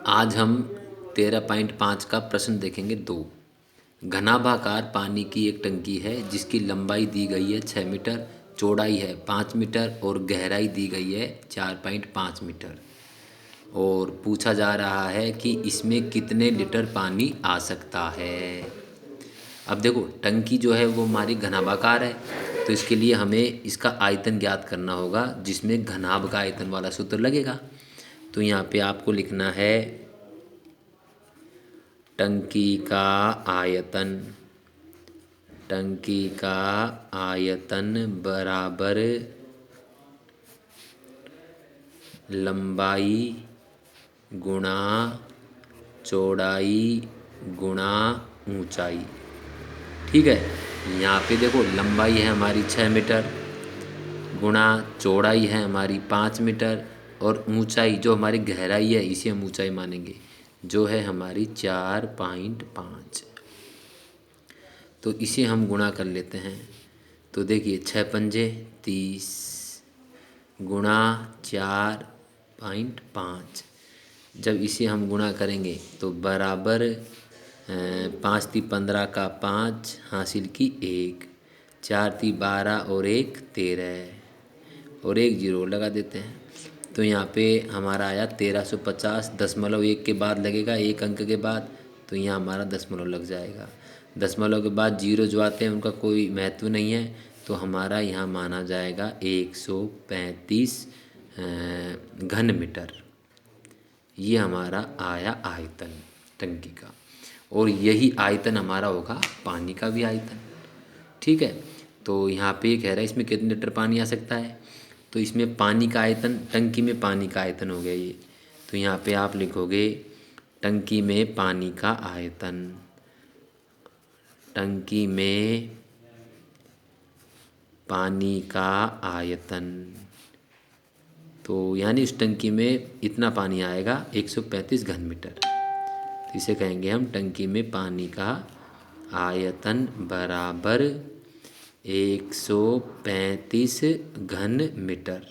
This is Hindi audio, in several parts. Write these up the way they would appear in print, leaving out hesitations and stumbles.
आज हम 13.5 का प्रश्न देखेंगे। दो, घनाभाकार पानी की एक टंकी है जिसकी लंबाई दी गई है 6 मीटर, चौड़ाई है 5 मीटर और गहराई दी गई है 4.5 मीटर। और पूछा जा रहा है कि इसमें कितने लीटर पानी आ सकता है। अब देखो, टंकी जो है वो हमारी घनाभाकार है, तो इसके लिए हमें इसका आयतन ज्ञात करना होगा, जिसमें घनाभ का आयतन वाला सूत्र लगेगा। तो यहाँ पे आपको लिखना है टंकी का आयतन। टंकी का आयतन बराबर लंबाई गुणा चौड़ाई गुणा ऊंचाई। ठीक है, यहाँ पे देखो लंबाई है हमारी 6 मीटर, गुणा चौड़ाई है हमारी 5 मीटर, और ऊंचाई जो हमारी गहराई है इसे हम ऊंचाई मानेंगे, जो है हमारी 4.5। तो इसे हम गुणा कर लेते हैं। तो देखिए 6 पंजे 30 गुणा 4.5। जब इसे हम गुणा करेंगे तो बराबर 5×3 = 15 का 5 हासिल की 1, 4×3 = 12 और 1 13 और 1 0 लगा देते हैं। तो यहाँ पे हमारा आया 1350। दशमलव एक के बाद लगेगा, एक अंक के बाद, तो यहाँ हमारा दशमलव लग जाएगा। दशमलव के बाद जीरो जो आते हैं उनका कोई महत्व नहीं है, तो हमारा यहाँ माना जाएगा 135 घन मीटर। ये हमारा आया आयतन टंकी का, और यही आयतन हमारा होगा पानी का भी आयतन। ठीक है, तो यहाँ पे कह रहा है इसमें कितने लीटर पानी आ सकता है। तो इसमें पानी का आयतन, टंकी में पानी का आयतन हो गया ये। तो यहाँ पे आप लिखोगे टंकी में पानी का आयतन। टंकी में पानी का आयतन, तो यानी उस टंकी में इतना पानी आएगा 135 घन मीटर। तो इसे कहेंगे हम टंकी में पानी का आयतन बराबर 135 घन मीटर।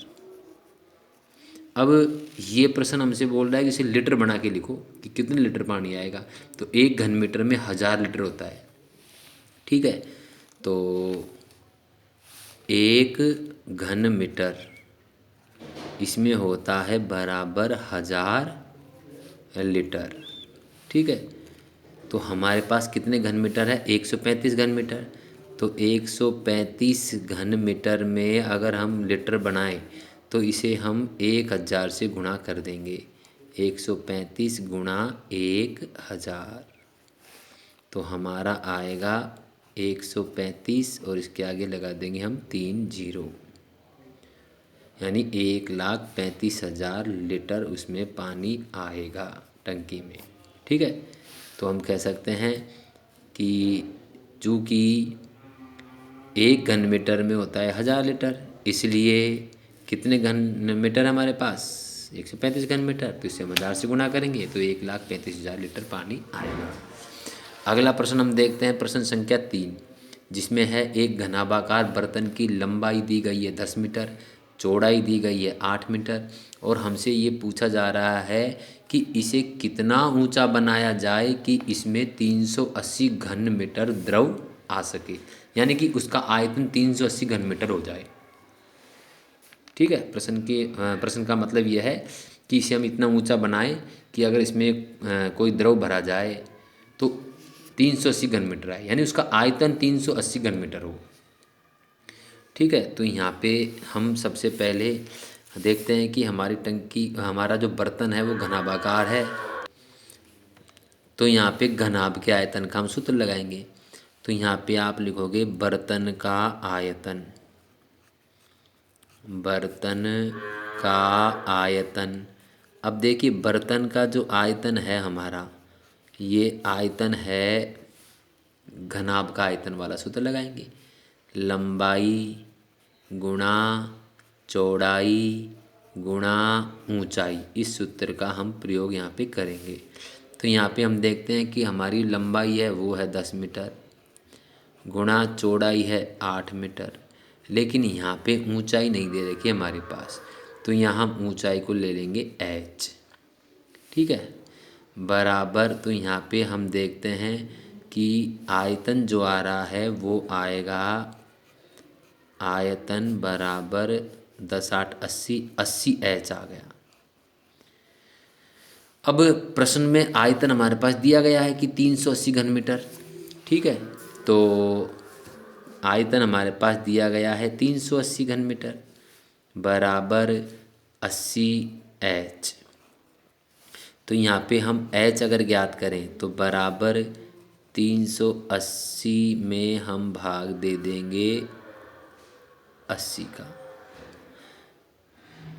अब ये प्रश्न हमसे बोल रहा है कि इसे लीटर बना के लिखो कि कितने लीटर पानी आएगा। तो 1 घन मीटर में 1000 लीटर होता है। ठीक है, तो 1 घन मीटर इसमें होता है बराबर 1000 लीटर। ठीक है, तो हमारे पास कितने घन मीटर है, 135 घन मीटर। तो 135 घन मीटर में अगर हम लीटर बनाएं तो इसे हम 1000 से गुणा कर देंगे। 135 गुणा 1000, तो हमारा आएगा 135 और इसके आगे लगा देंगे हम 3 0, यानी 1,35,000 लीटर उसमें पानी आएगा टंकी में। ठीक है, तो हम कह सकते हैं कि चूँकि 1 घन मीटर में होता है 1000 लीटर, इसलिए कितने घन मीटर हमारे पास, 135 घन मीटर। तो इसे हम 1000 से गुणा करेंगे तो 1,35,000 लीटर पानी आएगा। अगला प्रश्न हम देखते हैं, प्रश्न संख्या 3, जिसमें है एक घनाभाकार बर्तन की लंबाई दी गई है 10 मीटर, चौड़ाई दी गई है 8 मीटर, और हमसे ये पूछा जा रहा है कि इसे कितना ऊंचा बनाया जाए कि इसमें 380 घन मीटर द्रव आ सके, यानी कि उसका आयतन 380 घन मीटर हो जाए। ठीक है, प्रश्न का मतलब यह है कि इसे हम इतना ऊंचा बनाएं कि अगर इसमें कोई द्रव भरा जाए तो 380 घन मीटर आए, यानी उसका आयतन 380 घन मीटर हो। ठीक है, तो यहाँ पे हम सबसे पहले देखते हैं कि हमारी टंकी, हमारा जो बर्तन है वो घनाभाकार है। तो यहाँ पे घनाभ के आयतन का हम सूत्र लगाएंगे। तो यहाँ पे आप लिखोगे बर्तन का आयतन। बर्तन का आयतन, अब देखिए बर्तन का जो आयतन है हमारा, ये आयतन है घनाभ का आयतन वाला सूत्र लगाएंगे। लंबाई गुणा चौड़ाई गुणा ऊंचाई, इस सूत्र का हम प्रयोग यहाँ पे करेंगे। तो यहाँ पे हम देखते हैं कि हमारी लंबाई है वो है 10 मीटर, गुणा चौड़ाई है 8 मीटर, लेकिन यहाँ पे ऊंचाई नहीं दे रखी है हमारे पास, तो यहाँ हम ऊंचाई को ले लेंगे h। ठीक है, बराबर, तो यहाँ पे हम देखते हैं कि आयतन जो आ रहा है वो आएगा, आयतन बराबर 10 8 80, 80 H आ गया। अब प्रश्न में आयतन हमारे पास दिया गया है कि 380 घन मीटर, ठीक है। तो आयतन हमारे पास दिया गया है 380 घन मीटर बराबर 80 H। तो यहाँ पे हम H अगर ज्ञात करें तो बराबर 380 में हम भाग दे देंगे 80 का,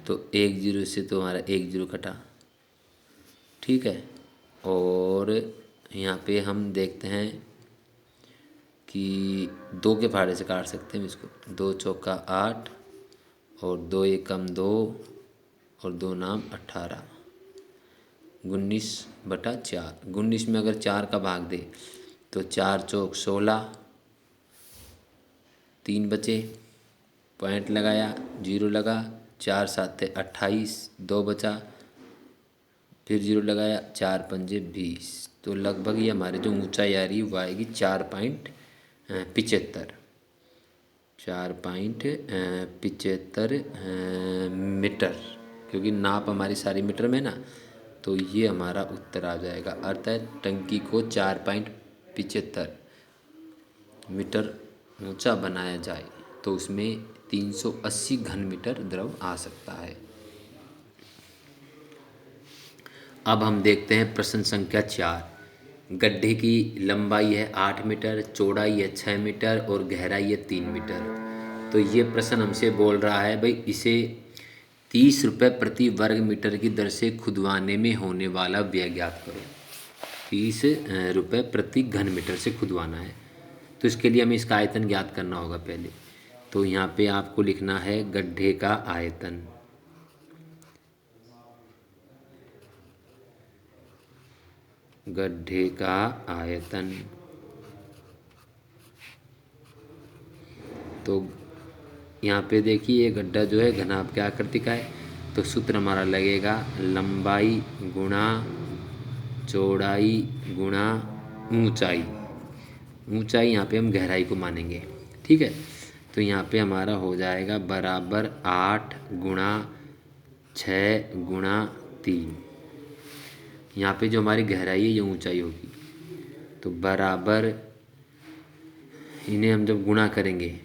तो 1 0 से तो हमारा 1 0 कटा, ठीक है। और यहाँ पे हम देखते हैं कि 2 के फाड़े से काट सकते हैं इसको, 2 चौका 8 और 2 एकम 2 और 2 नाम 18, 19/4। 19 में अगर 4 का भाग दे तो 4 चौक 16, 3 बचे, पॉइंट लगाया, 0 लगा, 4 7 28, 2 बचा, फिर 0 लगाया, 4 पंजे 20। तो लगभग ये हमारे जो ऊंचाई आ रही है वो आएगी 4.75, 4.75 मीटर, क्योंकि नाप हमारी सारी मीटर में ना, तो ये हमारा उत्तर आ जाएगा। अर्थात टंकी को 4.75 मीटर ऊंचा बनाया जाए तो उसमें 380 घन मीटर द्रव आ सकता है। अब हम देखते हैं प्रश्न संख्या 4। गड्ढे की लंबाई है 8 मीटर, चौड़ाई है 6 मीटर और गहराई है 3 मीटर। तो ये प्रश्न हमसे बोल रहा है भाई इसे 30 रुपये प्रति वर्ग मीटर की दर से खुदवाने में होने वाला व्यय ज्ञात करो। 30 रुपये प्रति घन मीटर से खुदवाना है, तो इसके लिए हमें इसका आयतन ज्ञात करना होगा पहले। तो यहाँ पे आपको लिखना है गड्ढे का आयतन, गड्ढे का आयतन। तो यहाँ पे देखिए ये गड्ढा जो है घनाभ क्या आकृति का है, तो सूत्र हमारा लगेगा लंबाई गुणा चौड़ाई गुणा ऊंचाई। ऊंचाई यहाँ पे हम गहराई को मानेंगे, ठीक है। तो यहाँ पे हमारा हो जाएगा बराबर 8 गुणा 6 गुणा 3। यहाँ पे जो हमारी गहराई है ये ऊंचाई होगी, तो बराबर इन्हें हम जब गुणा करेंगे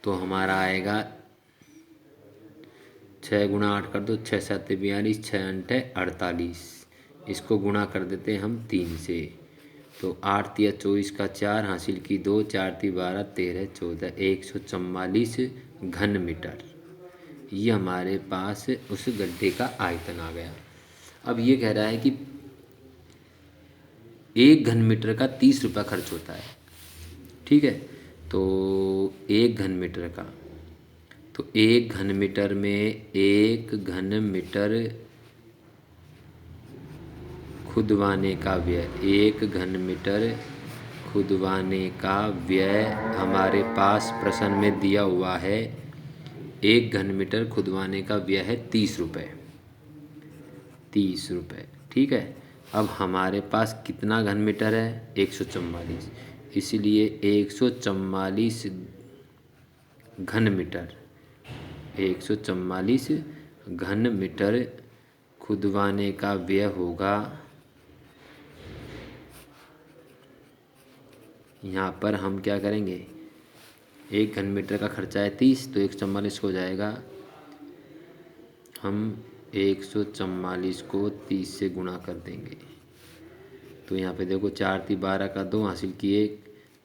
तो हमारा आएगा 6 गुणा 8 कर दो, 6 7 42, 6 8 48। इसको गुणा कर देते हैं हम 3 से, तो 8 3 24 का 4 हासिल की 2, 4 3 12 13 14, 144 घन मीटर। ये हमारे पास उस गड्ढे का आयतन आ गया। अब ये कह रहा है कि 1 घन मीटर का 30 रुपये खर्च होता है, ठीक है। तो 1 घन मीटर का, तो 1 घन मीटर में 1 घन मीटर खुदवाने का व्यय, 1 घन मीटर खुदवाने का व्यय हमारे पास प्रश्न में दिया हुआ है। 1 घन मीटर खुदवाने का व्यय है 30 रुपये, 30 रुपये, ठीक है। अब हमारे पास कितना घन मीटर है, 144, इसलिए 144 घन मीटर, 144 घन मीटर खुदवाने का व्यय होगा। यहाँ पर हम क्या करेंगे, 1 घन मीटर का खर्चा है 30, तो 144 हो जाएगा, हम 144 को 30 से गुणा कर देंगे। तो यहाँ पे देखो 4 3 12 का 2 हासिल की 1,